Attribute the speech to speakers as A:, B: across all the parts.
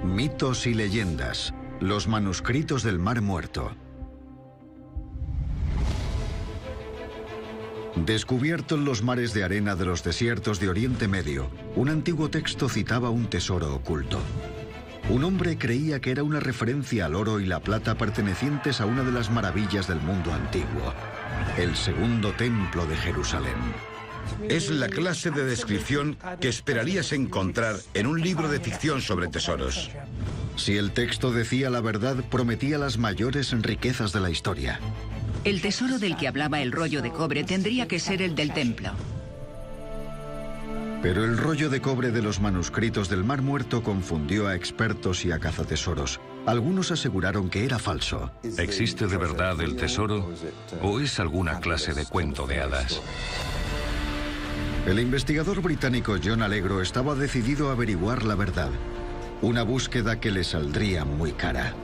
A: Mitos y leyendas. Los manuscritos del Mar Muerto. Descubierto en los mares de arena de los desiertos de Oriente Medio, un antiguo texto citaba un tesoro oculto. Un hombre creía que era una referencia al oro y la plata pertenecientes a una de las maravillas del mundo antiguo, el segundo templo de Jerusalén.
B: Es la clase de descripción que esperarías encontrar en un libro de ficción sobre tesoros.
A: Si el texto decía la verdad, prometía las mayores riquezas de la historia.
C: El tesoro del que hablaba el rollo de cobre tendría que ser el del templo.
A: Pero el rollo de cobre de los manuscritos del Mar Muerto confundió a expertos y a cazatesoros. Algunos aseguraron que era falso.
D: ¿Existe de verdad el tesoro o es alguna clase de cuento de hadas?
A: El investigador británico John Allegro estaba decidido a averiguar la verdad. Una búsqueda que le saldría muy cara.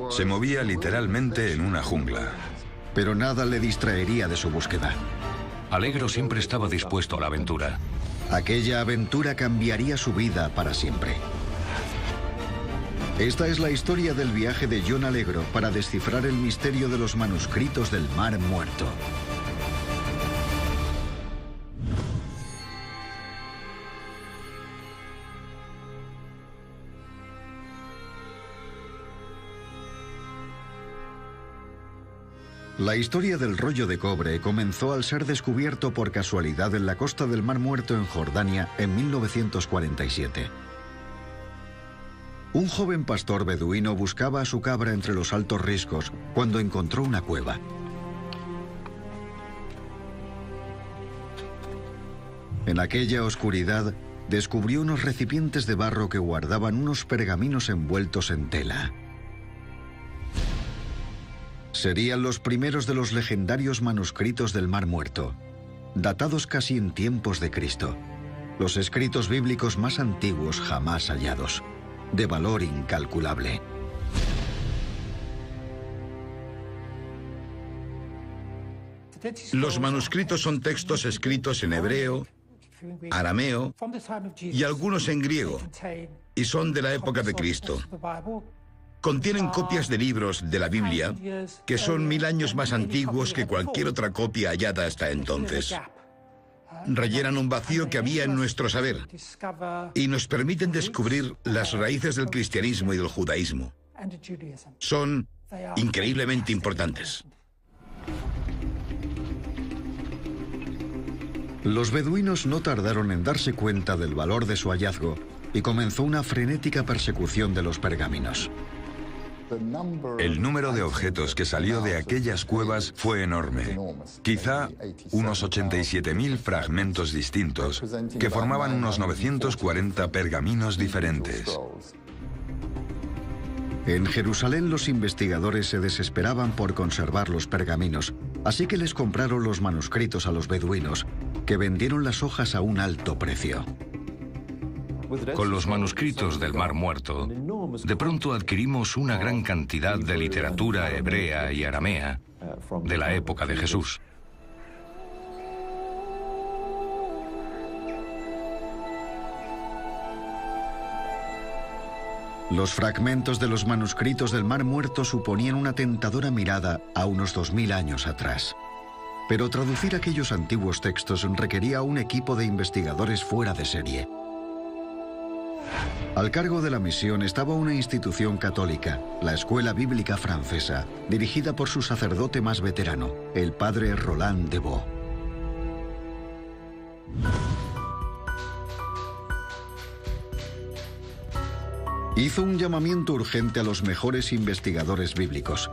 E: Se movía literalmente en una jungla.
A: Pero nada le distraería de su búsqueda.
D: Allegro siempre estaba dispuesto a la aventura.
A: Aquella aventura cambiaría su vida para siempre. Esta es la historia del viaje de John Allegro para descifrar el misterio de los manuscritos del Mar Muerto. La historia del rollo de cobre comenzó al ser descubierto por casualidad en la costa del Mar Muerto en Jordania en 1947. Un joven pastor beduino buscaba a su cabra entre los altos riscos cuando encontró una cueva. En aquella oscuridad, descubrió unos recipientes de barro que guardaban unos pergaminos envueltos en tela. Serían los primeros de los legendarios manuscritos del Mar Muerto, datados casi en tiempos de Cristo. Los escritos bíblicos más antiguos jamás hallados, de valor incalculable.
B: Los manuscritos son textos escritos en hebreo, arameo y algunos en griego, y son de la época de Cristo. Contienen copias de libros de la Biblia que son 1000 años más antiguos que cualquier otra copia hallada hasta entonces. Rellenan un vacío que había en nuestro saber y nos permiten descubrir las raíces del cristianismo y del judaísmo. Son increíblemente importantes.
A: Los beduinos no tardaron en darse cuenta del valor de su hallazgo y comenzó una frenética persecución de los pergaminos.
E: El número de objetos que salió de aquellas cuevas fue enorme. Quizá unos 87.000 fragmentos distintos que formaban unos 940 pergaminos diferentes.
A: En Jerusalén los investigadores se desesperaban por conservar los pergaminos, así que les compraron los manuscritos a los beduinos, que vendieron las hojas a un alto precio.
D: Con los manuscritos del Mar Muerto, de pronto adquirimos una gran cantidad de literatura hebrea y aramea de la época de Jesús.
A: Los fragmentos de los manuscritos del Mar Muerto suponían una tentadora mirada a unos 2000 años atrás. Pero traducir aquellos antiguos textos requería un equipo de investigadores fuera de serie. Al cargo de la misión estaba una institución católica, la Escuela Bíblica Francesa, dirigida por su sacerdote más veterano, el padre Roland de Vaux. Hizo un llamamiento urgente a los mejores investigadores bíblicos.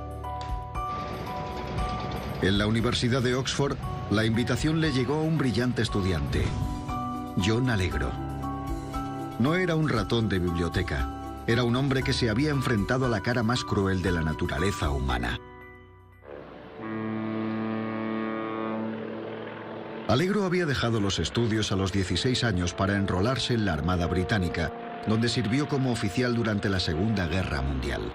A: En la Universidad de Oxford, la invitación le llegó a un brillante estudiante, John Allegro. No era un ratón de biblioteca, era un hombre que se había enfrentado a la cara más cruel de la naturaleza humana. Allegro había dejado los estudios a los 16 años para enrolarse en la Armada Británica, donde sirvió como oficial durante la Segunda Guerra Mundial.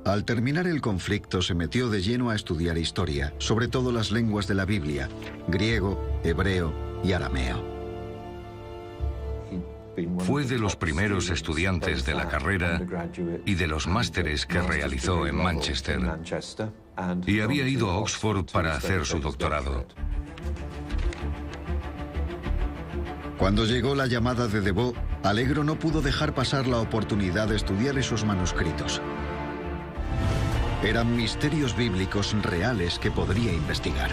A: Al terminar el conflicto se metió de lleno a estudiar historia, sobre todo las lenguas de la Biblia, griego, hebreo y arameo.
D: Fue de los primeros estudiantes de la carrera y de los másteres que realizó en Manchester, y había ido a Oxford para hacer su doctorado.
A: Cuando llegó la llamada de Devoe, Allegro no pudo dejar pasar la oportunidad de estudiar esos manuscritos. Eran misterios bíblicos reales que podría investigar.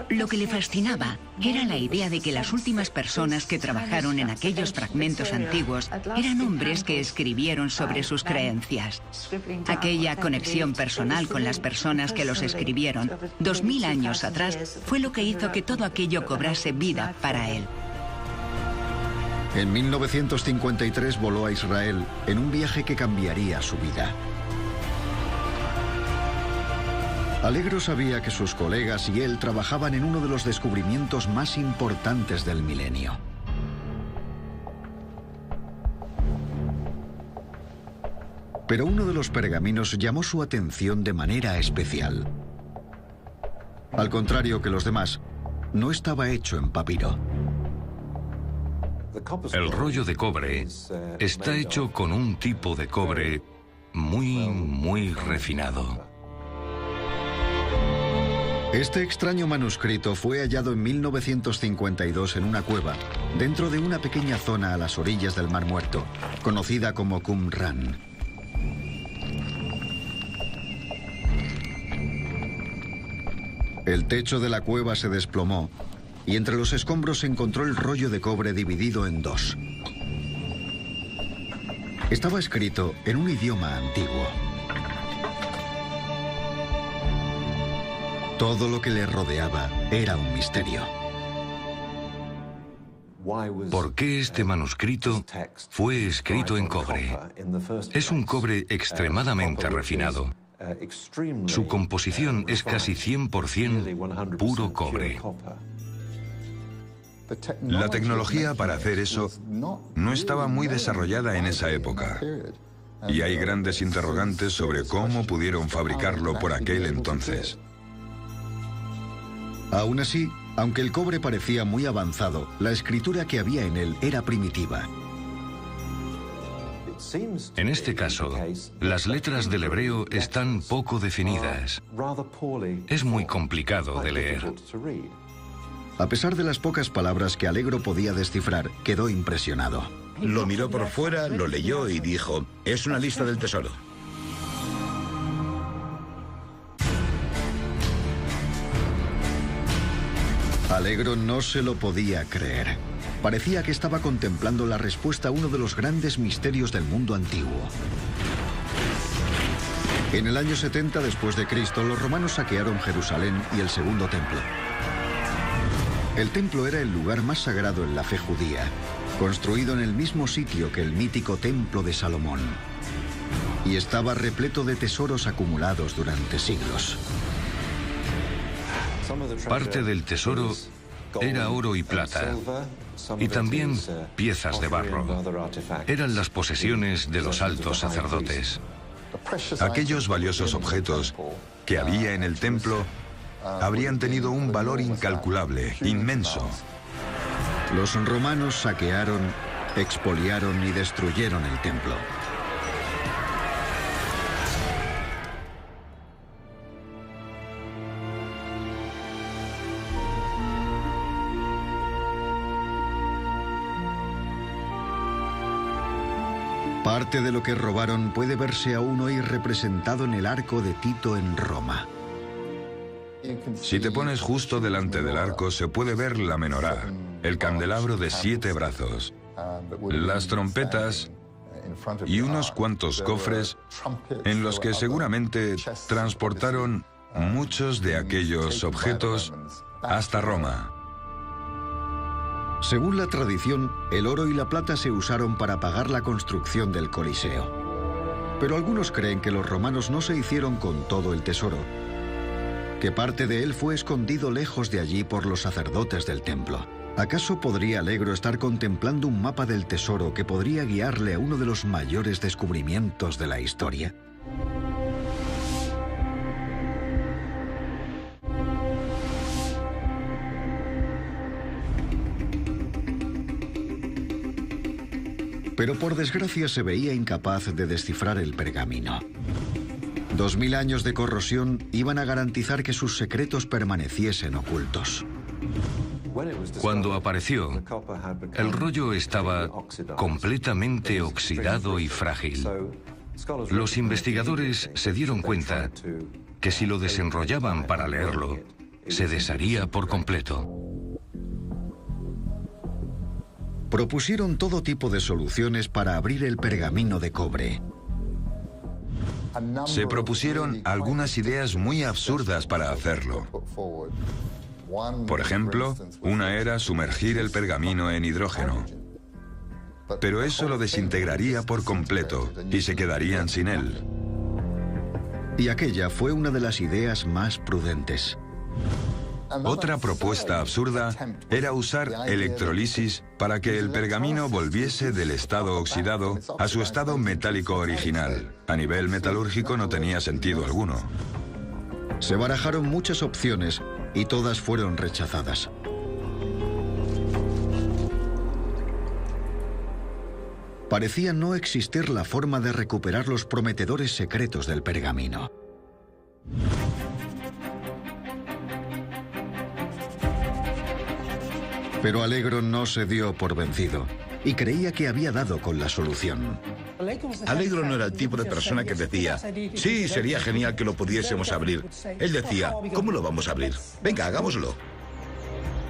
C: Lo que le fascinaba era la idea de que las últimas personas que trabajaron en aquellos fragmentos antiguos eran hombres que escribieron sobre sus creencias. Aquella conexión personal con las personas que los escribieron 2000 años atrás fue lo que hizo que todo aquello cobrase vida para él.
A: En 1953 voló a Israel en un viaje que cambiaría su vida. Allegro sabía que sus colegas y él trabajaban en uno de los descubrimientos más importantes del milenio. Pero uno de los pergaminos llamó su atención de manera especial. Al contrario que los demás, no estaba hecho en papiro.
D: El rollo de cobre está hecho con un tipo de cobre muy refinado.
A: Este extraño manuscrito fue hallado en 1952 en una cueva, dentro de una pequeña zona a las orillas del Mar Muerto, conocida como Qumran. El techo de la cueva se desplomó y entre los escombros se encontró el rollo de cobre dividido en dos. Estaba escrito en un idioma antiguo. Todo lo que le rodeaba era un misterio.
D: ¿Por qué este manuscrito fue escrito en cobre? Es un cobre extremadamente refinado. Su composición es casi 100% puro cobre.
E: La tecnología para hacer eso no estaba muy desarrollada en esa época. Y hay grandes interrogantes sobre cómo pudieron fabricarlo por aquel entonces.
A: Aún así, aunque el cobre parecía muy avanzado, la escritura que había en él era primitiva.
D: En este caso, las letras del hebreo están poco definidas. Es muy complicado de leer.
A: A pesar de las pocas palabras que Allegro podía descifrar, quedó impresionado.
B: Lo miró por fuera, lo leyó y dijo, es una lista del tesoro.
A: Allegro no se lo podía creer. Parecía que estaba contemplando la respuesta a uno de los grandes misterios del mundo antiguo. En el año 70 después de Cristo, los romanos saquearon Jerusalén y el Segundo Templo. El templo era el lugar más sagrado en la fe judía, construido en el mismo sitio que el mítico Templo de Salomón. Y estaba repleto de tesoros acumulados durante siglos.
D: Parte del tesoro era oro y plata, y también piezas de barro. Eran las posesiones de los altos sacerdotes.
E: Aquellos valiosos objetos que había en el templo habrían tenido un valor incalculable, inmenso.
A: Los romanos saquearon, expoliaron y destruyeron el templo. Parte de lo que robaron puede verse aún hoy representado en el arco de Tito en Roma.
E: Si te pones justo delante del arco se puede ver la menorá, el candelabro de 7 brazos, las trompetas y unos cuantos cofres en los que seguramente transportaron muchos de aquellos objetos hasta Roma.
A: Según la tradición, el oro y la plata se usaron para pagar la construcción del Coliseo. Pero algunos creen que los romanos no se hicieron con todo el tesoro, que parte de él fue escondido lejos de allí por los sacerdotes del templo. ¿Acaso podría Allegro estar contemplando un mapa del tesoro que podría guiarle a uno de los mayores descubrimientos de la historia? Pero por desgracia se veía incapaz de descifrar el pergamino. 2000 años de corrosión iban a garantizar que sus secretos permaneciesen ocultos.
D: Cuando apareció, el rollo estaba completamente oxidado y frágil. Los investigadores se dieron cuenta que si lo desenrollaban para leerlo, se desharía por completo.
A: Propusieron todo tipo de soluciones para abrir el pergamino de cobre.
E: Se propusieron algunas ideas muy absurdas para hacerlo. Por ejemplo, una era sumergir el pergamino en hidrógeno. Pero eso lo desintegraría por completo y se quedarían sin él.
A: Y aquella fue una de las ideas más prudentes.
E: Otra propuesta absurda era usar electrolisis para que el pergamino volviese del estado oxidado a su estado metálico original. A nivel metalúrgico no tenía sentido alguno.
A: Se barajaron muchas opciones y todas fueron rechazadas. Parecía no existir la forma de recuperar los prometedores secretos del pergamino. Pero Allegro no se dio por vencido y creía que había dado con la solución.
B: Allegro no era el tipo de persona que decía, sí, sería genial que lo pudiésemos abrir. Él decía, ¿cómo lo vamos a abrir? Venga, hagámoslo.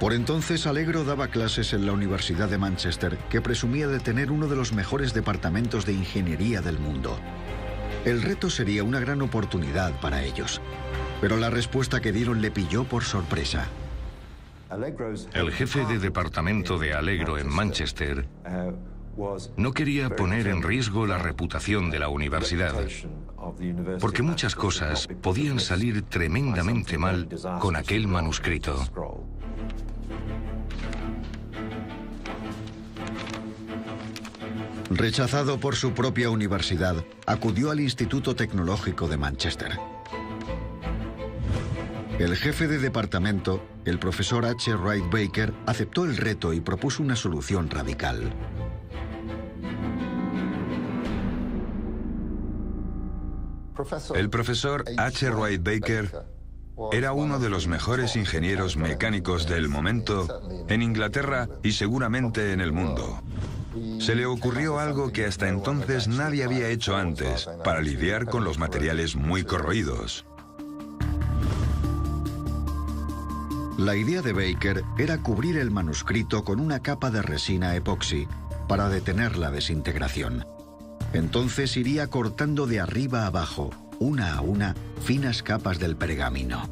A: Por entonces Allegro daba clases en la Universidad de Manchester, que presumía de tener uno de los mejores departamentos de ingeniería del mundo. El reto sería una gran oportunidad para ellos, pero la respuesta que dieron le pilló por sorpresa.
D: El jefe de departamento de Allegro en Manchester no quería poner en riesgo la reputación de la universidad, porque muchas cosas podían salir tremendamente mal con aquel manuscrito.
A: Rechazado por su propia universidad, acudió al Instituto Tecnológico de Manchester. El jefe de departamento, el profesor H. Wright Baker, aceptó el reto y propuso una solución radical.
E: El profesor H. Wright Baker era uno de los mejores ingenieros mecánicos del momento en Inglaterra y seguramente en el mundo. Se le ocurrió algo que hasta entonces nadie había hecho antes para lidiar con los materiales muy corroídos.
A: La idea de Baker era cubrir el manuscrito con una capa de resina epoxi para detener la desintegración. Entonces iría cortando de arriba a abajo, una a una, finas capas del pergamino.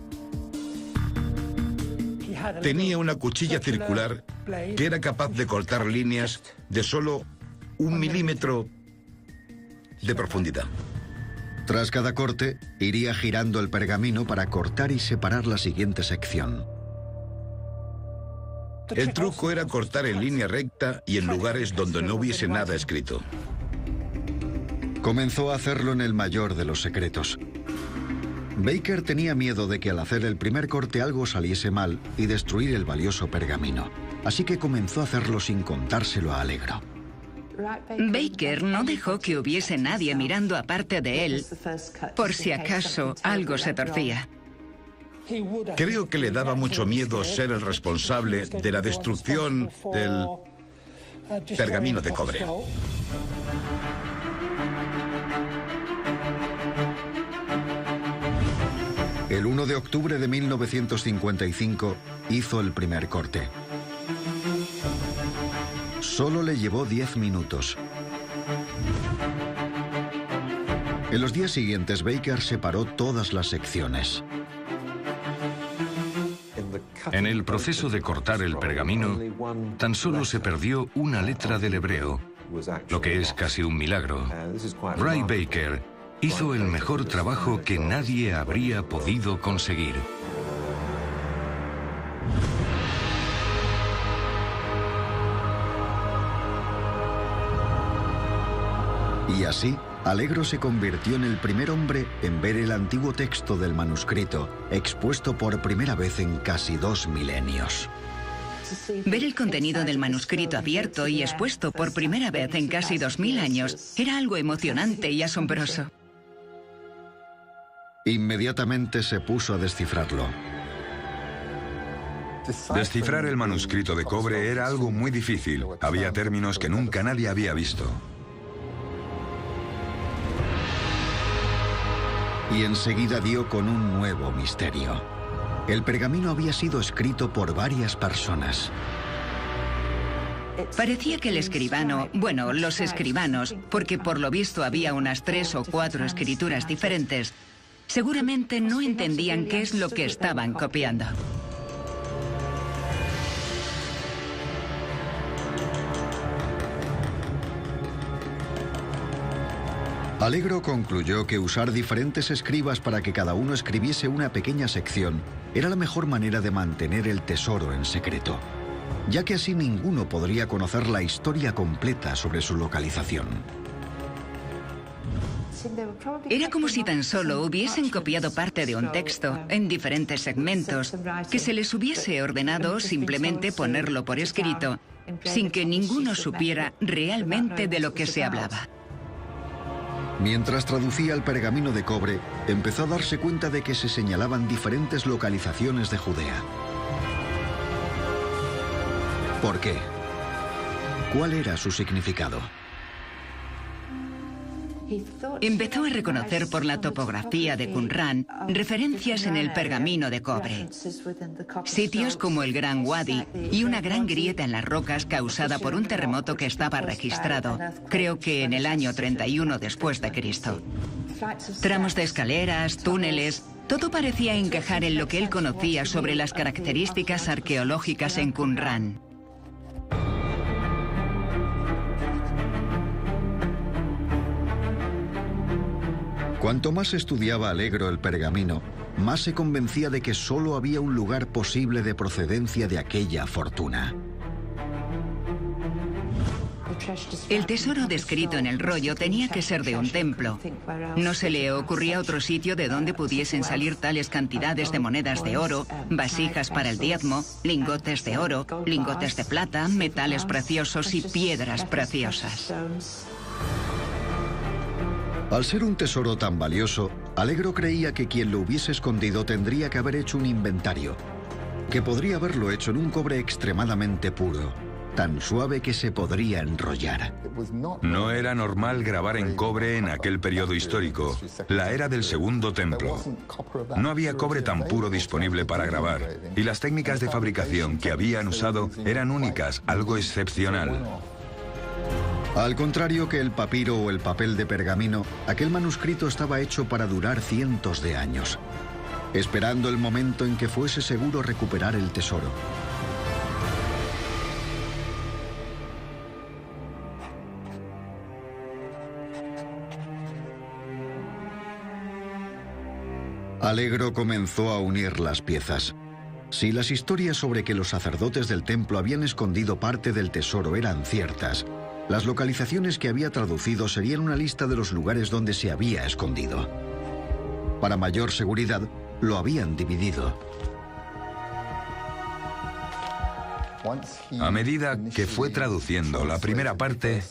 B: Tenía una cuchilla circular que era capaz de cortar líneas de solo 1 milímetro de profundidad.
A: Tras cada corte, iría girando el pergamino para cortar y separar la siguiente sección.
B: El truco era cortar en línea recta y en lugares donde no hubiese nada escrito.
A: Comenzó a hacerlo en el mayor de los secretos. Baker tenía miedo de que al hacer el primer corte algo saliese mal y destruir el valioso pergamino. Así que comenzó a hacerlo sin contárselo a Allegro.
C: Baker no dejó que hubiese nadie mirando aparte de él, por si acaso algo se torcía.
B: Creo que le daba mucho miedo ser el responsable de la destrucción del pergamino de cobre.
A: El 1 de octubre de 1955 hizo el primer corte. Solo le llevó 10 minutos. En los días siguientes, Baker separó todas las secciones.
D: En el proceso de cortar el pergamino, tan solo se perdió una letra del hebreo, lo que es casi un milagro. Wright Baker hizo el mejor trabajo que nadie habría podido conseguir.
A: Y así, Allegro se convirtió en el primer hombre en ver el antiguo texto del manuscrito, expuesto por primera vez en casi 2 milenios.
C: Ver el contenido del manuscrito abierto y expuesto por primera vez en casi 2000 años era algo emocionante y asombroso.
A: Inmediatamente se puso a descifrarlo.
E: Descifrar el manuscrito de cobre era algo muy difícil. Había términos que nunca nadie había visto.
A: Y enseguida dio con un nuevo misterio. El pergamino había sido escrito por varias personas.
C: Parecía que el escribano, bueno, los escribanos, porque por lo visto había unas 3 o 4 escrituras diferentes, seguramente no entendían qué es lo que estaban copiando.
A: Alegro concluyó que usar diferentes escribas para que cada uno escribiese una pequeña sección era la mejor manera de mantener el tesoro en secreto, ya que así ninguno podría conocer la historia completa sobre su localización.
C: Era como si tan solo hubiesen copiado parte de un texto en diferentes segmentos, que se les hubiese ordenado simplemente ponerlo por escrito, sin que ninguno supiera realmente de lo que se hablaba.
A: Mientras traducía el pergamino de cobre, empezó a darse cuenta de que se señalaban diferentes localizaciones de Judea. ¿Por qué? ¿Cuál era su significado?
C: Empezó a reconocer por la topografía de Qumrán referencias en el pergamino de cobre. Sitios como el Gran Wadi y una gran grieta en las rocas causada por un terremoto que estaba registrado, creo que en el año 31 después de Cristo. Tramos de escaleras, túneles, todo parecía encajar en lo que él conocía sobre las características arqueológicas en Qumrán.
A: Cuanto más estudiaba Alegro el pergamino, más se convencía de que solo había un lugar posible de procedencia de aquella fortuna.
C: El tesoro descrito en el rollo tenía que ser de un templo. No se le ocurría otro sitio de donde pudiesen salir tales cantidades de monedas de oro, vasijas para el diezmo, lingotes de oro, lingotes de plata, metales preciosos y piedras preciosas.
A: Al ser un tesoro tan valioso, Alegro creía que quien lo hubiese escondido tendría que haber hecho un inventario, que podría haberlo hecho en un cobre extremadamente puro, tan suave que se podría enrollar.
E: No era normal grabar en cobre en aquel periodo histórico, la era del Segundo Templo. No había cobre tan puro disponible para grabar, y las técnicas de fabricación que habían usado eran únicas, algo excepcional.
A: Al contrario que el papiro o el papel de pergamino, aquel manuscrito estaba hecho para durar cientos de años, esperando el momento en que fuese seguro recuperar el tesoro. Alegro comenzó a unir las piezas. Si las historias sobre que los sacerdotes del templo habían escondido parte del tesoro eran ciertas, las localizaciones que había traducido serían una lista de los lugares donde se había escondido. Para mayor seguridad, lo habían dividido.
E: A medida que fue traduciendo la primera parte,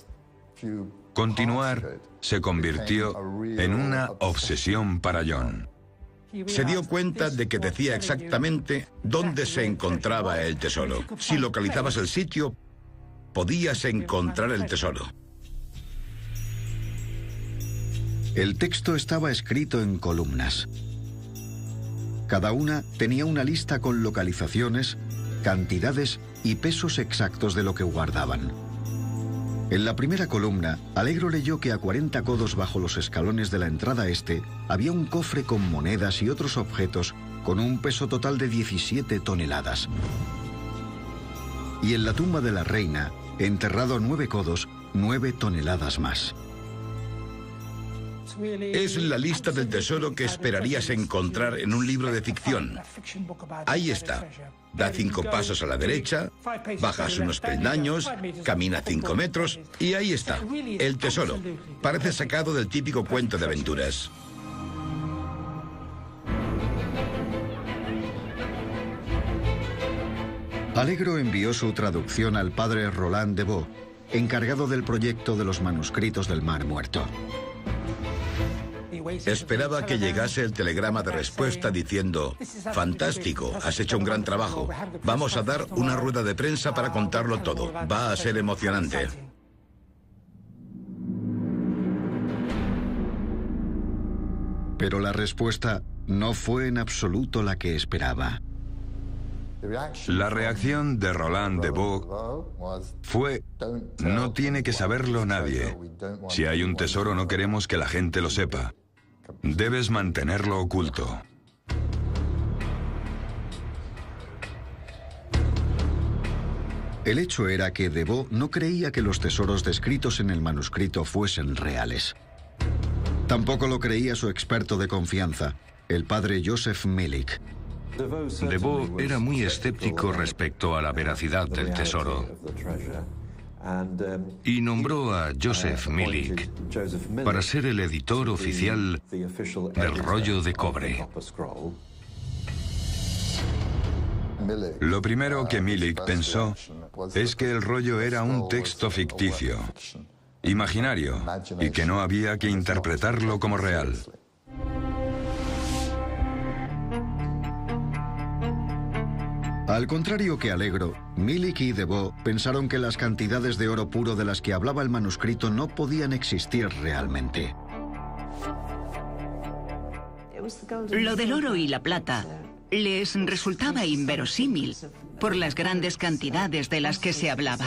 E: continuar se convirtió en una obsesión para John.
B: Se dio cuenta de que decía exactamente dónde se encontraba el tesoro. Si localizabas el sitio, podías encontrar el tesoro.
A: El texto estaba escrito en columnas. Cada una tenía una lista con localizaciones, cantidades y pesos exactos de lo que guardaban. En la primera columna, Alegro leyó que a 40 codos bajo los escalones de la entrada este había un cofre con monedas y otros objetos con un peso total de 17 toneladas. Y en la tumba de la reina, enterrado a 9 codos, 9 toneladas más.
B: Es la lista del tesoro que esperarías encontrar en un libro de ficción. Ahí está. Da 5 pasos a la derecha, bajas unos peldaños, camina 5 metros y ahí está. El tesoro. Parece sacado del típico cuento de aventuras.
A: Alegro envió su traducción al padre Roland de Vaux, encargado del proyecto de los manuscritos del Mar Muerto.
B: Esperaba que llegase el telegrama de respuesta diciendo: fantástico, has hecho un gran trabajo. Vamos a dar una rueda de prensa para contarlo todo. Va a ser emocionante.
A: Pero la respuesta no fue en absoluto la que esperaba.
E: La reacción de Roland de Vaux fue: no tiene que saberlo nadie. Si hay un tesoro, no queremos que la gente lo sepa. Debes mantenerlo oculto.
A: El hecho era que de Vaux no creía que los tesoros descritos en el manuscrito fuesen reales. Tampoco lo creía su experto de confianza, el padre Joseph Milik.
D: De Vaux era muy escéptico respecto a la veracidad del tesoro y nombró a Joseph Milik para ser el editor oficial del rollo de cobre.
E: Lo primero que Milik pensó es que el rollo era un texto ficticio, imaginario, y que no había que interpretarlo como real.
A: Al contrario que Alegro, Milik y de Vaux pensaron que las cantidades de oro puro de las que hablaba el manuscrito no podían existir realmente.
C: Lo del oro y la plata les resultaba inverosímil por las grandes cantidades de las que se hablaba.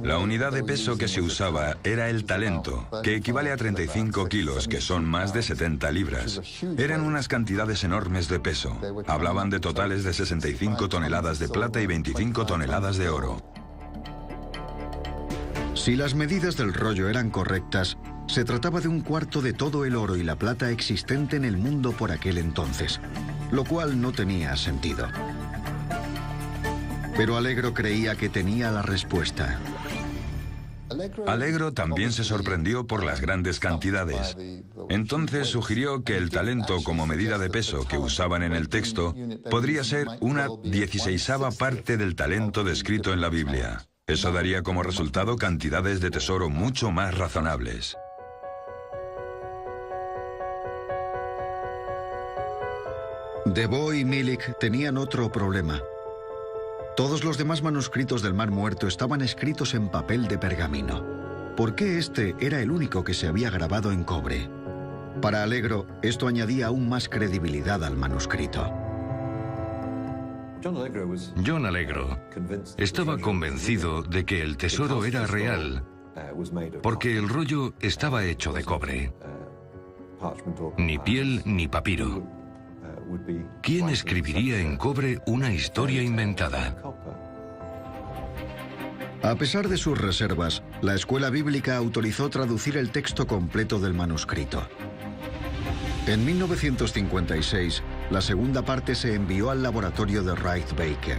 E: La unidad de peso que se usaba era el talento, que equivale a 35 kilos, que son más de 70 libras. Eran unas cantidades enormes de peso. Hablaban de totales de 65 toneladas de plata y 25 toneladas de oro.
A: Si las medidas del rollo eran correctas, se trataba de un cuarto de todo el oro y la plata existente en el mundo por aquel entonces, lo cual no tenía sentido. Pero Alegro creía que tenía la respuesta.
E: Alegro también se sorprendió por las grandes cantidades. Entonces sugirió que el talento como medida de peso que usaban en el texto podría ser una 16ª parte del talento descrito en la Biblia. Eso daría como resultado cantidades de tesoro mucho más razonables.
A: De Vaux y Milik tenían otro problema. Todos los demás manuscritos del Mar Muerto estaban escritos en papel de pergamino. ¿Por qué este era el único que se había grabado en cobre? Para Alegro, esto añadía aún más credibilidad al manuscrito.
D: John Alegro estaba convencido de que el tesoro era real porque el rollo estaba hecho de cobre. Ni piel ni papiro. ¿Quién escribiría en cobre una historia inventada?
A: A pesar de sus reservas, la escuela bíblica autorizó traducir el texto completo del manuscrito. En 1956, la segunda parte se envió al laboratorio de Wright Baker.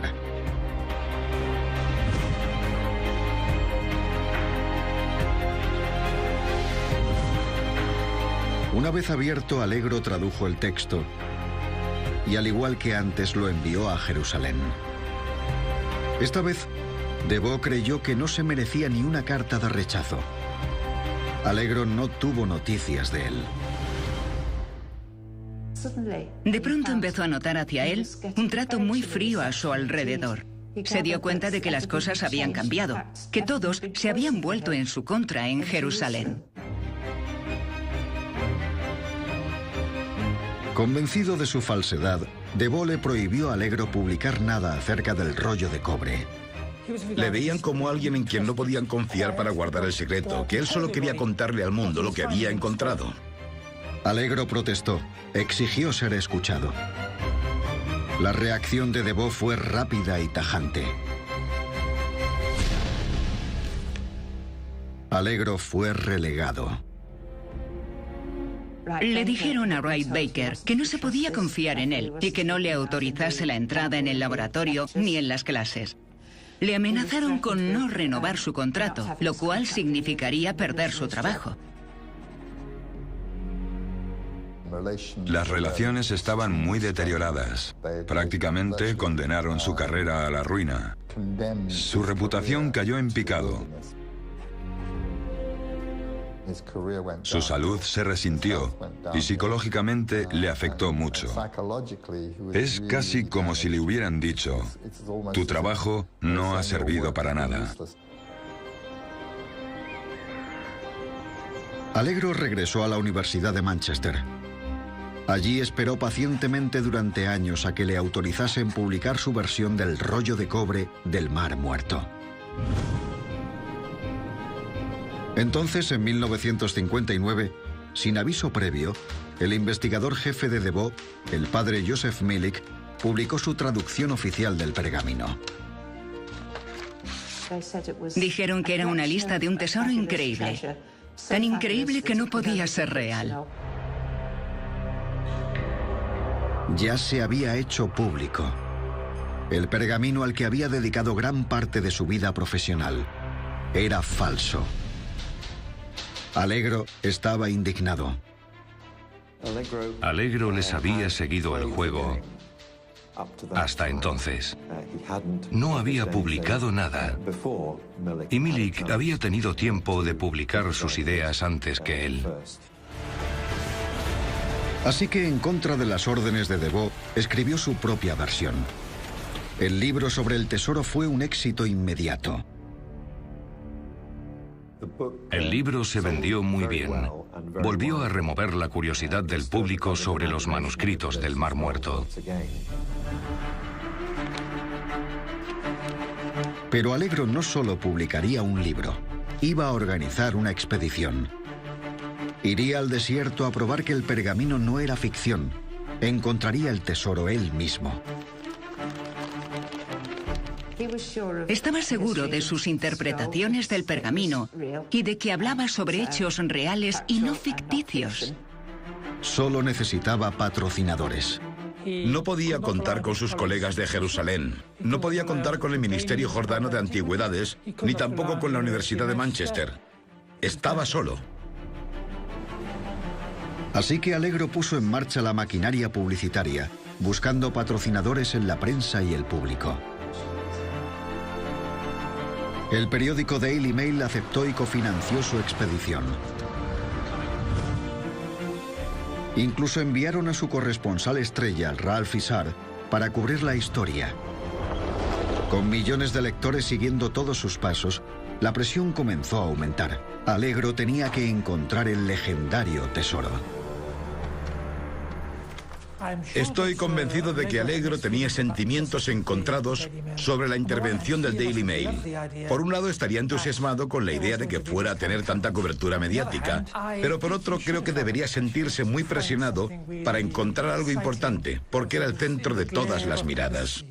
A: Una vez abierto, Alegro tradujo el texto y, al igual que antes, lo envió a Jerusalén. Esta vez, de Vaux creyó que no se merecía ni una carta de rechazo. Alegro no tuvo noticias de él.
C: De pronto empezó a notar hacia él un trato muy frío a su alrededor. Se dio cuenta de que las cosas habían cambiado, que todos se habían vuelto en su contra en Jerusalén.
A: Convencido de su falsedad, de Vaux le prohibió a Alegro publicar nada acerca del rollo de cobre.
B: Le veían como alguien en quien no podían confiar para guardar el secreto, que él solo quería contarle al mundo lo que había encontrado.
A: Alegro protestó, exigió ser escuchado. La reacción de Vaux fue rápida y tajante. Alegro fue relegado.
C: Le dijeron a Wright Baker que no se podía confiar en él y que no le autorizase la entrada en el laboratorio ni en las clases. Le amenazaron con no renovar su contrato, lo cual significaría perder su trabajo.
E: Las relaciones estaban muy deterioradas. Prácticamente condenaron su carrera a la ruina. Su reputación cayó en picado. Su salud se resintió y psicológicamente le afectó mucho. Es casi como si le hubieran dicho: tu trabajo no ha servido para nada.
A: Allegro regresó a la Universidad de Manchester. Allí esperó pacientemente durante años a que le autorizasen publicar su versión del rollo de cobre del Mar Muerto. Entonces, en 1959, sin aviso previo, el investigador jefe de Deveau, el padre Joseph Milik, publicó su traducción oficial del pergamino.
C: Dijeron que era una lista de un tesoro increíble. Tan increíble que no podía ser real.
A: Ya se había hecho público. El pergamino al que había dedicado gran parte de su vida profesional era falso. Allegro estaba indignado.
D: Allegro les había seguido el juego hasta entonces. No había publicado nada. Y Milik había tenido tiempo de publicar sus ideas antes que él.
A: Así que, en contra de las órdenes de Deveau, escribió su propia versión. El libro sobre el tesoro fue un éxito inmediato.
D: El libro se vendió muy bien. Volvió a remover la curiosidad del público sobre los manuscritos del Mar Muerto.
A: Pero Allegro no solo publicaría un libro, iba a organizar una expedición. Iría al desierto a probar que el pergamino no era ficción. Encontraría el tesoro él mismo.
C: Estaba seguro de sus interpretaciones del pergamino y de que hablaba sobre hechos reales y no ficticios.
A: Solo necesitaba patrocinadores.
B: No podía contar con sus colegas de Jerusalén, no podía contar con el Ministerio Jordano de Antigüedades, ni tampoco con la Universidad de Manchester. Estaba solo.
A: Así que Allegro puso en marcha la maquinaria publicitaria, buscando patrocinadores en la prensa y el público. El periódico Daily Mail aceptó y cofinanció su expedición. Incluso enviaron a su corresponsal estrella, Ralph Isar, para cubrir la historia. Con millones de lectores siguiendo todos sus pasos, la presión comenzó a aumentar. Allegro tenía que encontrar el legendario tesoro.
B: Estoy convencido de que Allegro tenía sentimientos encontrados sobre la intervención del Daily Mail. Por un lado, estaría entusiasmado con la idea de que fuera a tener tanta cobertura mediática, pero por otro, creo que debería sentirse muy presionado para encontrar algo importante, porque era el centro de todas las miradas.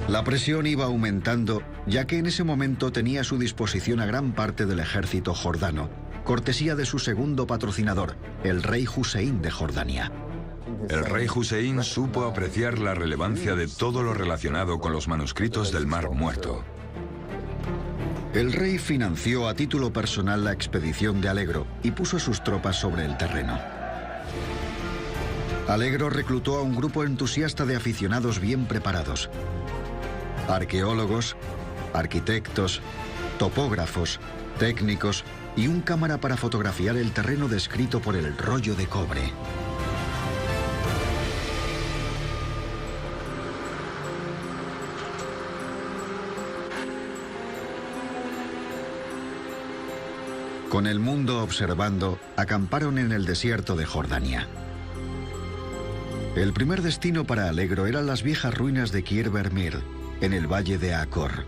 A: La presión iba aumentando, ya que en ese momento tenía a su disposición a gran parte del ejército jordano, cortesía de su segundo patrocinador, el rey Hussein de Jordania.
E: El rey Hussein supo apreciar la relevancia de todo lo relacionado con los manuscritos del Mar Muerto.
A: El rey financió a título personal la expedición de Allegro y puso sus tropas sobre el terreno. Allegro reclutó a un grupo entusiasta de aficionados bien preparados. Arqueólogos, arquitectos, topógrafos, técnicos y un cámara para fotografiar el terreno descrito por el rollo de cobre. Con el mundo observando, acamparon en el desierto de Jordania. El primer destino para Allegro eran las viejas ruinas de Kieber Mir, en el valle de Acor,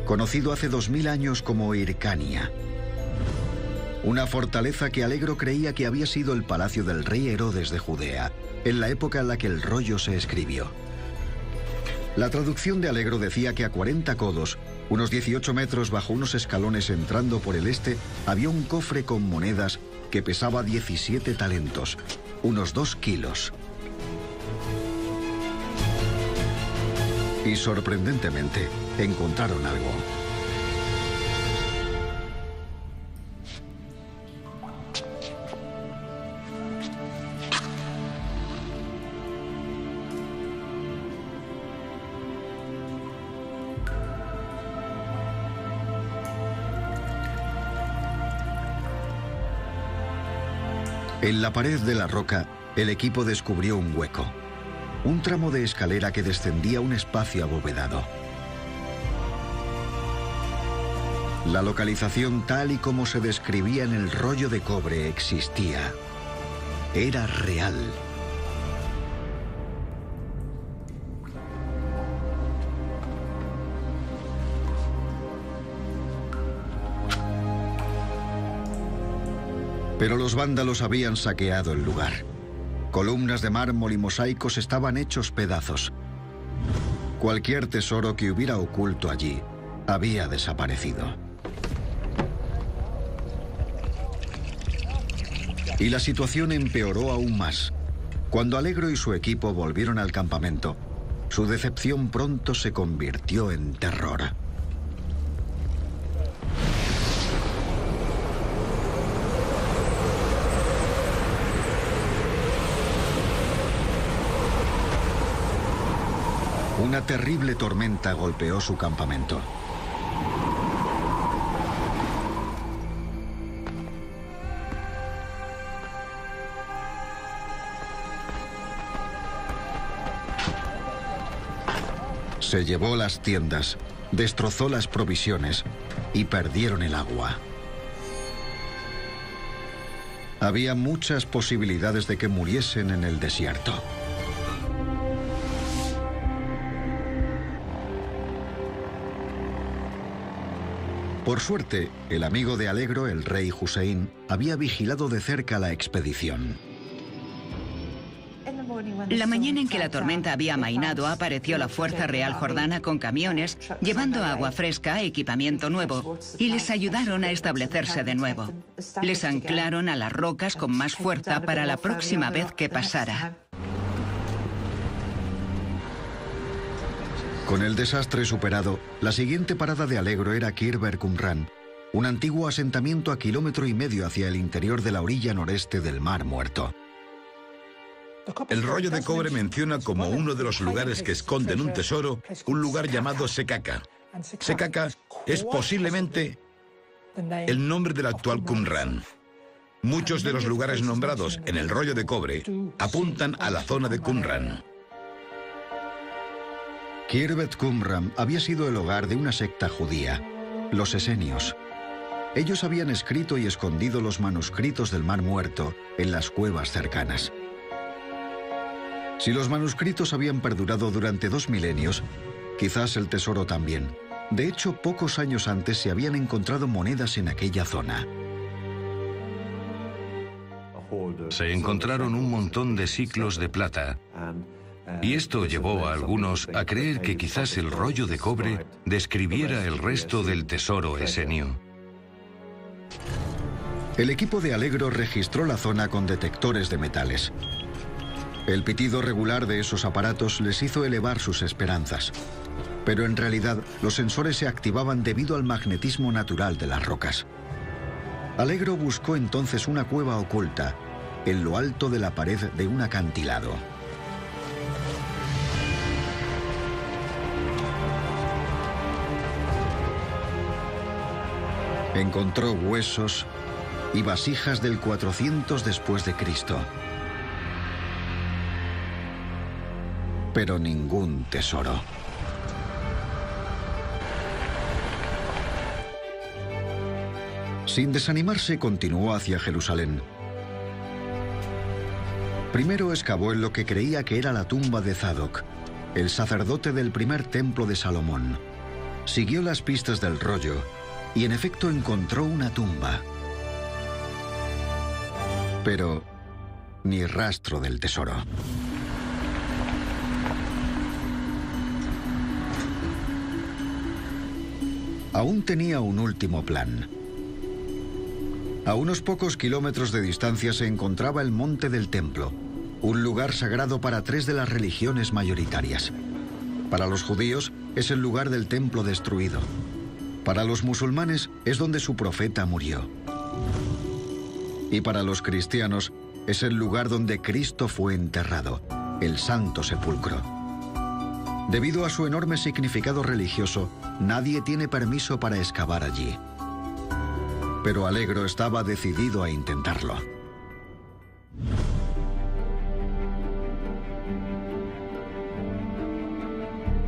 A: conocido hace 2000 años como Hircania. Una fortaleza que Allegro creía que había sido el palacio del rey Herodes de Judea, en la época en la que el rollo se escribió. La traducción de Allegro decía que a 40 codos, unos 18 metros bajo unos escalones entrando por el este, había un cofre con monedas que pesaba 17 talentos, unos 2 kilos. Y sorprendentemente, encontraron algo. En la pared de la roca, el equipo descubrió un hueco, un tramo de escalera que descendía a un espacio abovedado. La localización tal y como se describía en el rollo de cobre existía. Era real. Pero los vándalos habían saqueado el lugar. Columnas de mármol y mosaicos estaban hechos pedazos. Cualquier tesoro que hubiera oculto allí había desaparecido. Y la situación empeoró aún más. Cuando Allegro y su equipo volvieron al campamento, su decepción pronto se convirtió en terror. Una terrible tormenta golpeó su campamento. Se llevó las tiendas, destrozó las provisiones y perdieron el agua. Había muchas posibilidades de que muriesen en el desierto. Por suerte, el amigo de Allegro, el rey Hussein, había vigilado de cerca la expedición.
C: La mañana en que la tormenta había amainado, apareció la Fuerza Real Jordana con camiones, llevando agua fresca, equipamiento nuevo, y les ayudaron a establecerse de nuevo. Les anclaron a las rocas con más fuerza para la próxima vez que pasara.
A: Con el desastre superado, la siguiente parada de Allegro era Khirber Qumran, un antiguo asentamiento a 1,5 kilómetros hacia el interior de la orilla noreste del Mar Muerto.
B: El rollo de cobre menciona como uno de los lugares que esconden un tesoro, un lugar llamado Sekaka. Sekaka es posiblemente el nombre del actual Qumran. Muchos de los lugares nombrados en el rollo de cobre apuntan a la zona de Qumran.
A: Khirbet Qumran había sido el hogar de una secta judía, los esenios. Ellos habían escrito y escondido los manuscritos del Mar Muerto en las cuevas cercanas. Si los manuscritos habían perdurado durante 2 milenios, quizás el tesoro también. De hecho, pocos años antes se habían encontrado monedas en aquella zona.
D: Se encontraron un montón de siclos de plata, y esto llevó a algunos a creer que quizás el rollo de cobre describiera el resto del tesoro esenio.
A: El equipo de Allegro registró la zona con detectores de metales. El pitido regular de esos aparatos les hizo elevar sus esperanzas. Pero en realidad, los sensores se activaban debido al magnetismo natural de las rocas. Allegro buscó entonces una cueva oculta, en lo alto de la pared de un acantilado. Encontró huesos y vasijas del 400 después de Cristo. Pero ningún tesoro. Sin desanimarse, continuó hacia Jerusalén. Primero excavó en lo que creía que era la tumba de Zadok, el sacerdote del primer templo de Salomón. Siguió las pistas del rollo y en efecto encontró una tumba. Pero ni rastro del tesoro. Aún tenía un último plan. A unos pocos kilómetros de distancia se encontraba el Monte del Templo, un lugar sagrado para 3 de las religiones mayoritarias. Para los judíos es el lugar del templo destruido. Para los musulmanes es donde su profeta murió. Y para los cristianos es el lugar donde Cristo fue enterrado, el Santo Sepulcro. Debido a su enorme significado religioso, nadie tiene permiso para excavar allí. Pero Allegro estaba decidido a intentarlo.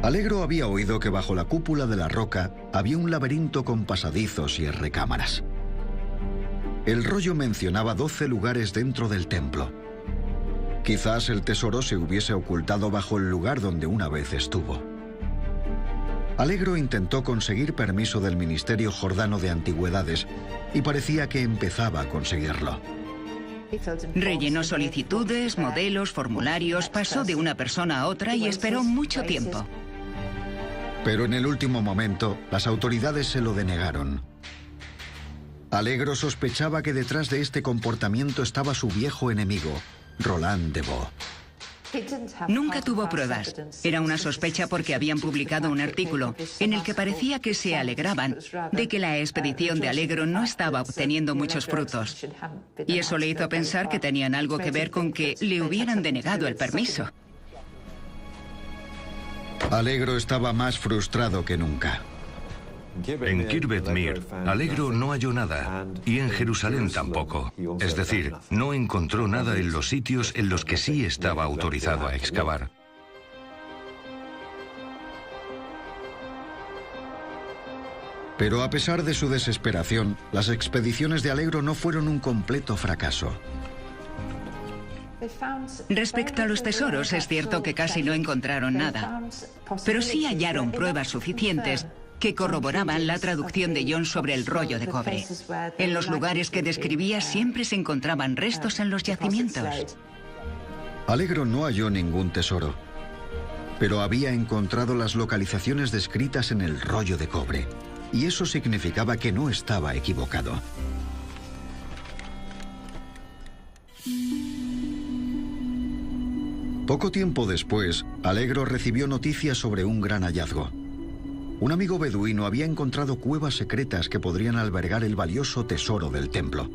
A: Alegro había oído que bajo la cúpula de la roca había un laberinto con pasadizos y recámaras. El rollo mencionaba 12 lugares dentro del templo. Quizás el tesoro se hubiese ocultado bajo el lugar donde una vez estuvo. Alegro intentó conseguir permiso del Ministerio Jordano de Antigüedades y parecía que empezaba a conseguirlo.
C: Rellenó solicitudes, modelos, formularios, pasó de una persona a otra y esperó mucho tiempo.
A: Pero en el último momento, las autoridades se lo denegaron. Alegro sospechaba que detrás de este comportamiento estaba su viejo enemigo, Roland de Vaux.
C: Nunca tuvo pruebas. Era una sospecha porque habían publicado un artículo en el que parecía que se alegraban de que la expedición de Alegro no estaba obteniendo muchos frutos. Y eso le hizo pensar que tenían algo que ver con que le hubieran denegado el permiso.
A: Alegro estaba más frustrado que nunca.
D: En Khirbet Mir, Alegro no halló nada, y en Jerusalén tampoco. Es decir, no encontró nada en los sitios en los que sí estaba autorizado a excavar.
A: Pero a pesar de su desesperación, las expediciones de Alegro no fueron un completo fracaso.
C: Respecto a los tesoros, es cierto que casi no encontraron nada, pero sí hallaron pruebas suficientes que corroboraban la traducción de John sobre el rollo de cobre. En los lugares que describía siempre se encontraban restos en los yacimientos.
A: Alegro no halló ningún tesoro, pero había encontrado las localizaciones descritas en el rollo de cobre, y eso significaba que no estaba equivocado. Poco tiempo después, Alegro recibió noticias sobre un gran hallazgo. Un amigo beduino había encontrado cuevas secretas que podrían albergar el valioso tesoro del templo.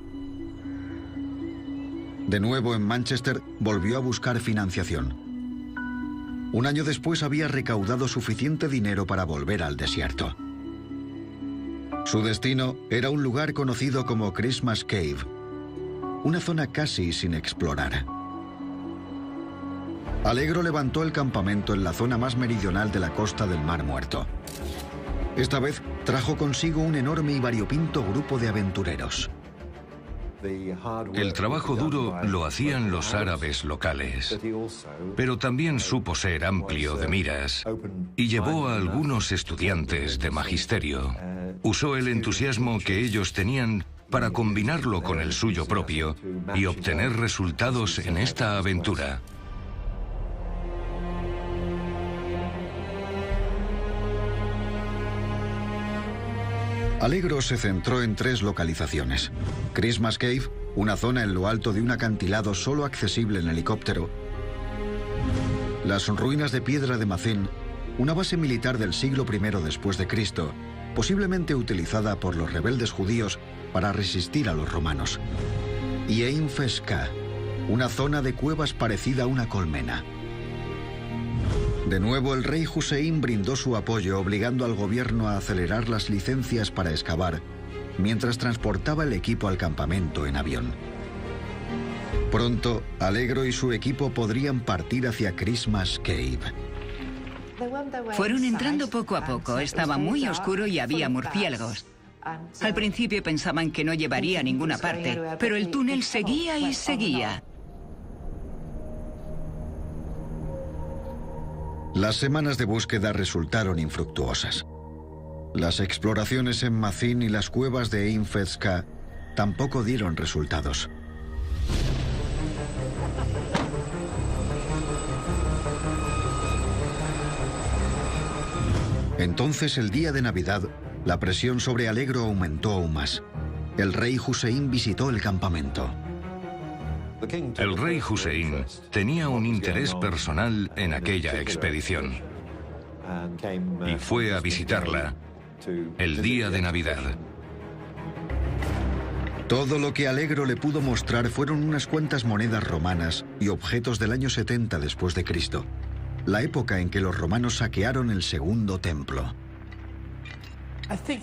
A: De nuevo en Manchester, volvió a buscar financiación. Un año después había recaudado suficiente dinero para volver al desierto. Su destino era un lugar conocido como Christmas Cave, una zona casi sin explorar. Alegro levantó el campamento en la zona más meridional de la costa del Mar Muerto. Esta vez trajo consigo un enorme y variopinto grupo de aventureros.
D: El trabajo duro lo hacían los árabes locales, pero también supo ser amplio de miras y llevó a algunos estudiantes de magisterio. Usó el entusiasmo que ellos tenían para combinarlo con el suyo propio y obtener resultados en esta aventura.
A: Alegro se centró en 3 localizaciones: Christmas Cave, una zona en lo alto de un acantilado solo accesible en helicóptero; las ruinas de piedra de Mazin, una base militar del siglo I después de Cristo, posiblemente utilizada por los rebeldes judíos para resistir a los romanos; y Ein Fesca, una zona de cuevas parecida a una colmena. De nuevo, el rey Hussein brindó su apoyo, obligando al gobierno a acelerar las licencias para excavar, mientras transportaba el equipo al campamento en avión. Pronto, Alegro y su equipo podrían partir hacia Christmas Cave.
C: Fueron entrando poco a poco, estaba muy oscuro y había murciélagos. Al principio pensaban que no llevaría a ninguna parte, pero el túnel seguía y seguía.
A: Las semanas de búsqueda resultaron infructuosas. Las exploraciones en Mazin y las cuevas de Ein Fesca tampoco dieron resultados. Entonces, el día de Navidad, la presión sobre Alegro aumentó aún más. El rey Hussein visitó el campamento.
D: El rey Hussein tenía un interés personal en aquella expedición y fue a visitarla el día de Navidad.
A: Todo lo que Alegro le pudo mostrar fueron unas cuantas monedas romanas y objetos del año 70 después de Cristo, la época en que los romanos saquearon el segundo templo.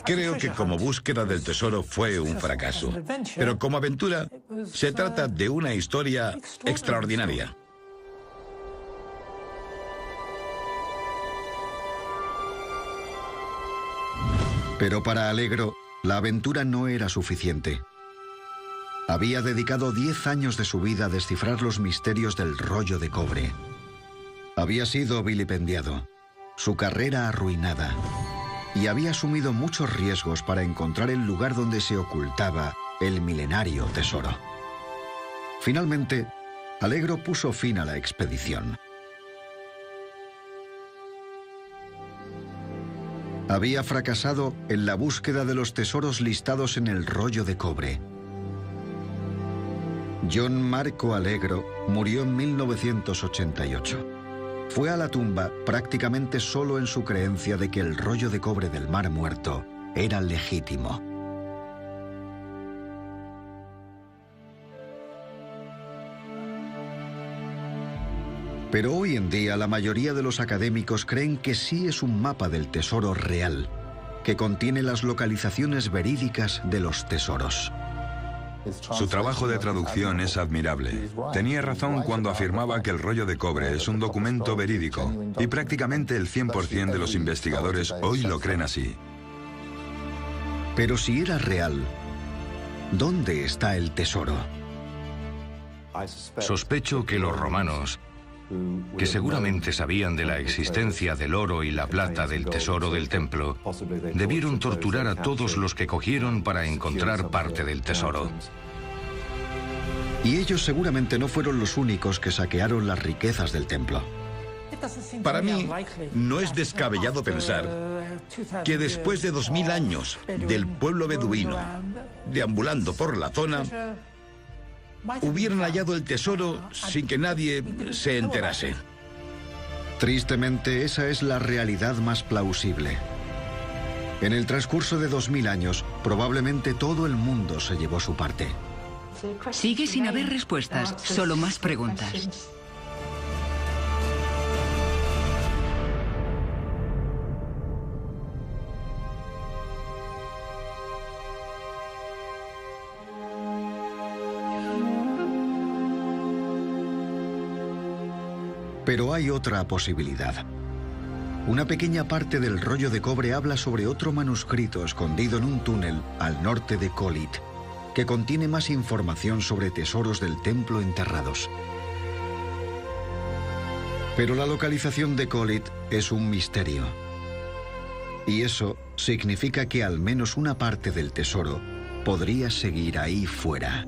B: Creo que como búsqueda del tesoro fue un fracaso, pero como aventura se trata de una historia extraordinaria.
A: Pero para Allegro, la aventura no era suficiente. Había dedicado 10 años de su vida a descifrar los misterios del rollo de cobre. Había sido vilipendiado, su carrera arruinada, y había asumido muchos riesgos para encontrar el lugar donde se ocultaba el milenario tesoro. Finalmente, Allegro puso fin a la expedición. Había fracasado en la búsqueda de los tesoros listados en el rollo de cobre. John Marco Allegro murió en 1988. Fue a la tumba prácticamente solo en su creencia de que el rollo de cobre del Mar Muerto era legítimo. Pero hoy en día la mayoría de los académicos creen que sí es un mapa del tesoro real, que contiene las localizaciones verídicas de los tesoros.
E: Su trabajo de traducción es admirable. Tenía razón cuando afirmaba que el rollo de cobre es un documento verídico, y prácticamente el 100% de los investigadores hoy lo creen así.
A: Pero si era real, ¿dónde está el tesoro?
D: Sospecho que los romanos, que seguramente sabían de la existencia del oro y la plata del tesoro del templo, debieron torturar a todos los que cogieron para encontrar parte del tesoro.
A: Y ellos seguramente no fueron los únicos que saquearon las riquezas del templo.
B: Para mí, no es descabellado pensar que después de 2000 años del pueblo beduino deambulando por la zona, hubieran hallado el tesoro sin que nadie se enterase.
A: Tristemente, esa es la realidad más plausible. En el transcurso de 2000 años, probablemente todo el mundo se llevó su parte.
C: Sigue sin haber respuestas, solo más preguntas.
A: Pero hay otra posibilidad. Una pequeña parte del rollo de cobre habla sobre otro manuscrito escondido en un túnel al norte de Kolit, que contiene más información sobre tesoros del templo enterrados. Pero la localización de Kolit es un misterio. Y eso significa que al menos una parte del tesoro podría seguir ahí fuera.